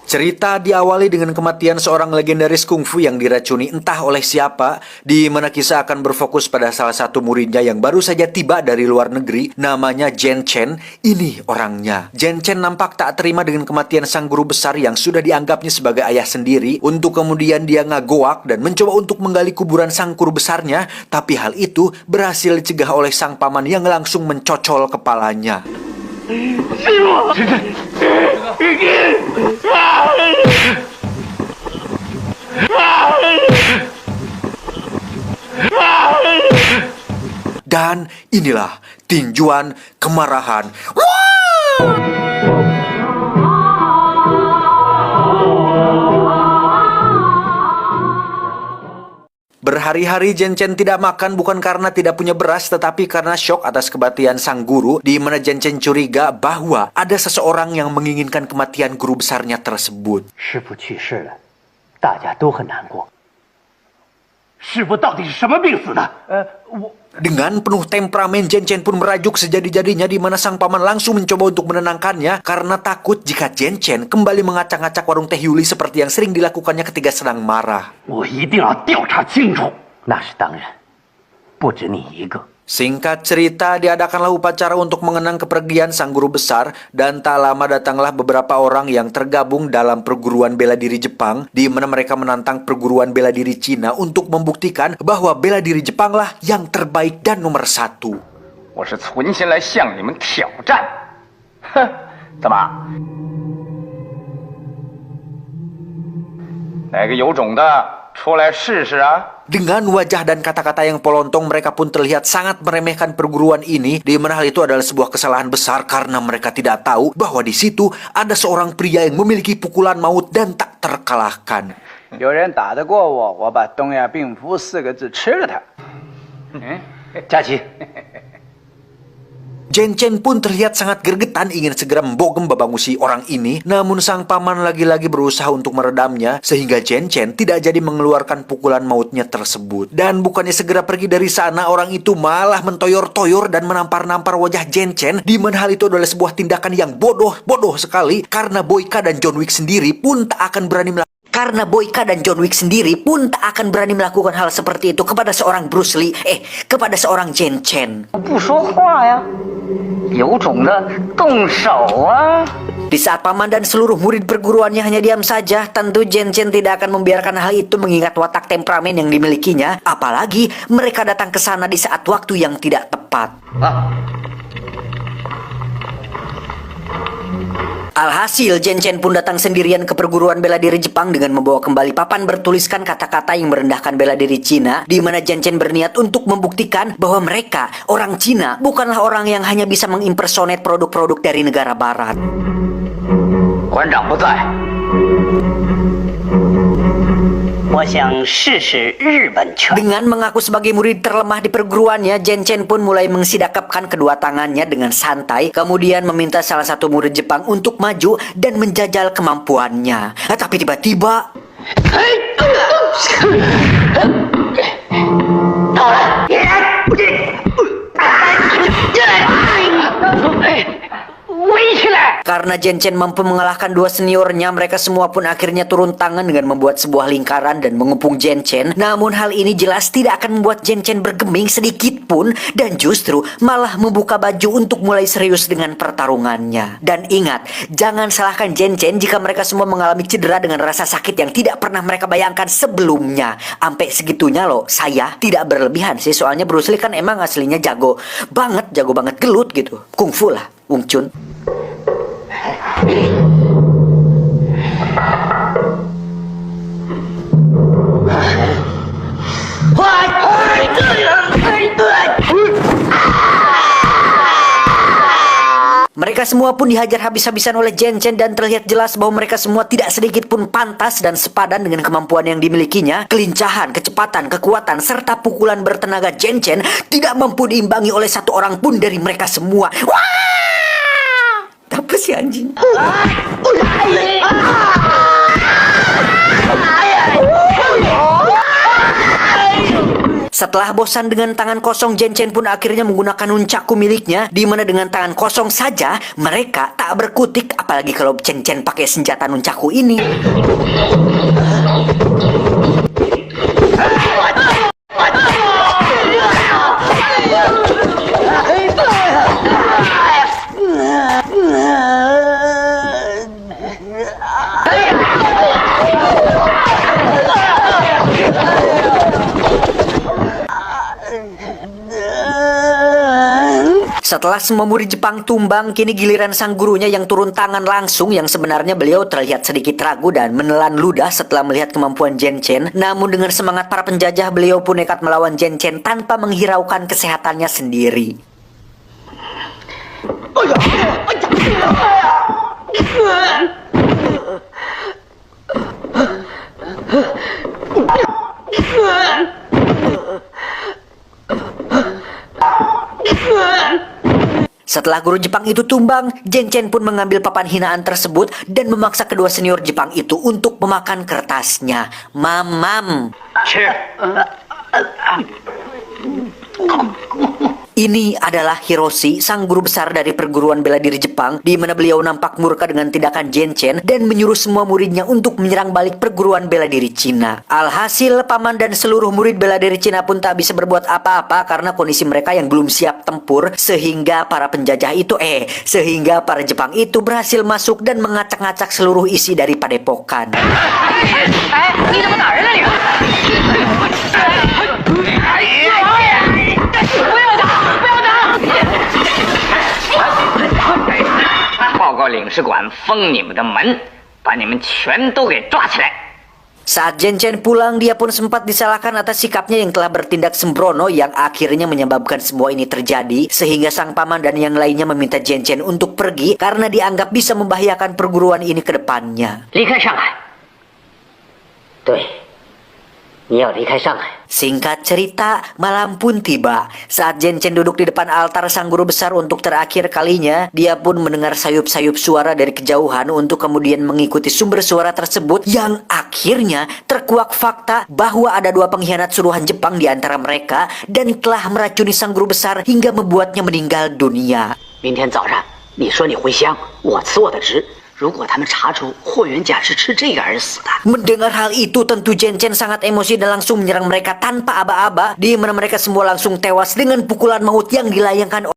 Cerita diawali dengan kematian seorang legendaris kungfu yang diracuni entah oleh siapa, di mana kisah akan berfokus pada salah satu muridnya yang baru saja tiba dari luar negeri, namanya Jen Chen. Ini orangnya. Jen Chen nampak tak terima dengan kematian sang guru besar yang sudah dianggapnya sebagai ayah sendiri, untuk kemudian dia ngagoak dan mencoba untuk menggali kuburan sang guru besarnya, tapi hal itu berhasil dicegah oleh sang paman yang langsung mencocol kepalanya. Dan inilah tinjuan kemarahan. Berhari-hari Jen Chen tidak makan bukan karena tidak punya beras, tetapi karena syok atas kematian sang guru, di mana Jen Chen curiga bahwa ada seseorang yang menginginkan kematian guru besarnya tersebut. Dengan penuh temperamen, Jen Chen pun merajuk sejadi-jadinya, di mana sang paman langsung mencoba untuk menenangkannya karena takut jika Jen Chen kembali mengacak-ngacak warung teh Yuli seperti yang sering dilakukannya ketika sedang marah. Singkat cerita, diadakanlah upacara untuk mengenang kepergian sang guru besar, dan tak lama datanglah beberapa orang yang tergabung dalam perguruan bela diri Jepang, di mana mereka menantang perguruan bela diri Cina untuk membuktikan bahwa bela diri Jepanglah yang terbaik dan nomor satu. Dengan wajah dan kata-kata yang polontong, mereka pun terlihat sangat meremehkan perguruan ini, di mana hal itu adalah sebuah kesalahan besar karena mereka tidak tahu bahwa di situ ada seorang pria yang memiliki pukulan maut dan tak terkalahkan. Jen Chen pun terlihat sangat gergetan ingin segera membogem babangusi orang ini, namun sang paman lagi-lagi berusaha untuk meredamnya sehingga Jen Chen tidak jadi mengeluarkan pukulan mautnya tersebut. Dan bukannya segera pergi dari sana, orang itu malah mentoyor-toyor dan menampar-nampar wajah Jen Chen, di mana hal itu adalah sebuah tindakan yang bodoh sekali karena Boyka dan John Wick sendiri pun tak akan berani melakukan hal seperti itu kepada seorang Bruce Lee, kepada seorang Jen Chen. Di saat paman dan seluruh murid perguruannya hanya diam saja, tentu Jen Chen tidak akan membiarkan hal itu mengingat watak temperamen yang dimilikinya, apalagi mereka datang ke sana di saat waktu yang tidak tepat. Alhasil, Jen Chen pun datang sendirian ke perguruan bela diri Jepang dengan membawa kembali papan bertuliskan kata-kata yang merendahkan bela diri Cina, di mana Jen Chen berniat untuk membuktikan bahwa mereka, orang Cina, bukanlah orang yang hanya bisa mengimpersonate produk-produk dari negara barat. Dengan mengaku sebagai murid terlemah di perguruannya, Jen Chen pun mulai mengsidakapkan kedua tangannya dengan santai, kemudian meminta salah satu murid Jepang untuk maju dan menjajal kemampuannya. Tapi tiba-tiba karena Jen Chen mampu mengalahkan dua seniornya, mereka semua pun akhirnya turun tangan dengan membuat sebuah lingkaran dan mengepung Jen Chen. Namun hal ini jelas tidak akan membuat Jen Chen bergeming sedikit pun, dan justru malah membuka baju untuk mulai serius dengan pertarungannya. Dan ingat, jangan salahkan Jen Chen jika mereka semua mengalami cedera dengan rasa sakit yang tidak pernah mereka bayangkan sebelumnya. Sampai segitunya loh, saya tidak berlebihan sih, soalnya Bruce Lee kan emang aslinya jago banget gelut gitu. Kungfu lah, Wung Chun. Mereka semua pun dihajar habis-habisan oleh Jen Chen, dan terlihat jelas bahwa mereka semua tidak sedikit pun pantas dan sepadan dengan kemampuan yang dimilikinya. Kelincahan, kecepatan, kekuatan, serta pukulan bertenaga Jen Chen tidak mampu diimbangi oleh satu orang pun dari mereka semua. Apa sih anjing? Setelah bosan dengan tangan kosong, Chen pun akhirnya menggunakan nunchaku miliknya, di mana dengan tangan kosong saja mereka tak berkutik, apalagi kalau Chen pakai senjata nunchaku ini. Setelah semua murid Jepang tumbang, kini giliran sang gurunya yang turun tangan langsung, yang sebenarnya beliau terlihat sedikit ragu dan menelan ludah setelah melihat kemampuan Chen. Namun dengan semangat para penjajah, beliau pun nekat melawan Chen tanpa menghiraukan kesehatannya sendiri. Setelah guru Jepang itu tumbang, Chen pun mengambil papan hinaan tersebut dan memaksa kedua senior Jepang itu untuk memakan kertasnya. Mamam. Ini adalah Hiroshi, sang guru besar dari perguruan bela diri Jepang, di mana beliau nampak murka dengan tindakan Chen dan menyuruh semua muridnya untuk menyerang balik perguruan bela diri Cina. Alhasil, paman dan seluruh murid bela diri Cina pun tak bisa berbuat apa-apa karena kondisi mereka yang belum siap tempur, sehingga para Jepang itu berhasil masuk dan mengacak-ngacak seluruh isi dari padepokan. 报告领事馆封你们的门，把你们全都给抓起来。 Saat Chen pulang, dia pun sempat disalahkan atas sikapnya yang telah bertindak sembrono yang akhirnya menyebabkan semua ini terjadi, sehingga sang paman dan yang lainnya meminta Chen untuk pergi karena dianggap bisa membahayakan perguruan ini ke depannya. 离开上海。对，你要离开上海。 Singkat cerita, malam pun tiba. Saat Chen duduk di depan altar sang guru besar untuk terakhir kalinya, dia pun mendengar sayup-sayup suara dari kejauhan untuk kemudian mengikuti sumber suara tersebut yang akhirnya terkuak fakta bahwa ada dua pengkhianat suruhan Jepang di antara mereka dan telah meracuni sang guru besar hingga membuatnya meninggal dunia. 明天早上，你说你回乡，我辞我的职。 如果他们查出霍元甲是吃这个而死的， Mendengar hal itu, tentu Chen sangat emosi dan langsung menyerang mereka tanpa aba-aba, di mana mereka semua langsung tewas dengan pukulan maut yang dilayangkan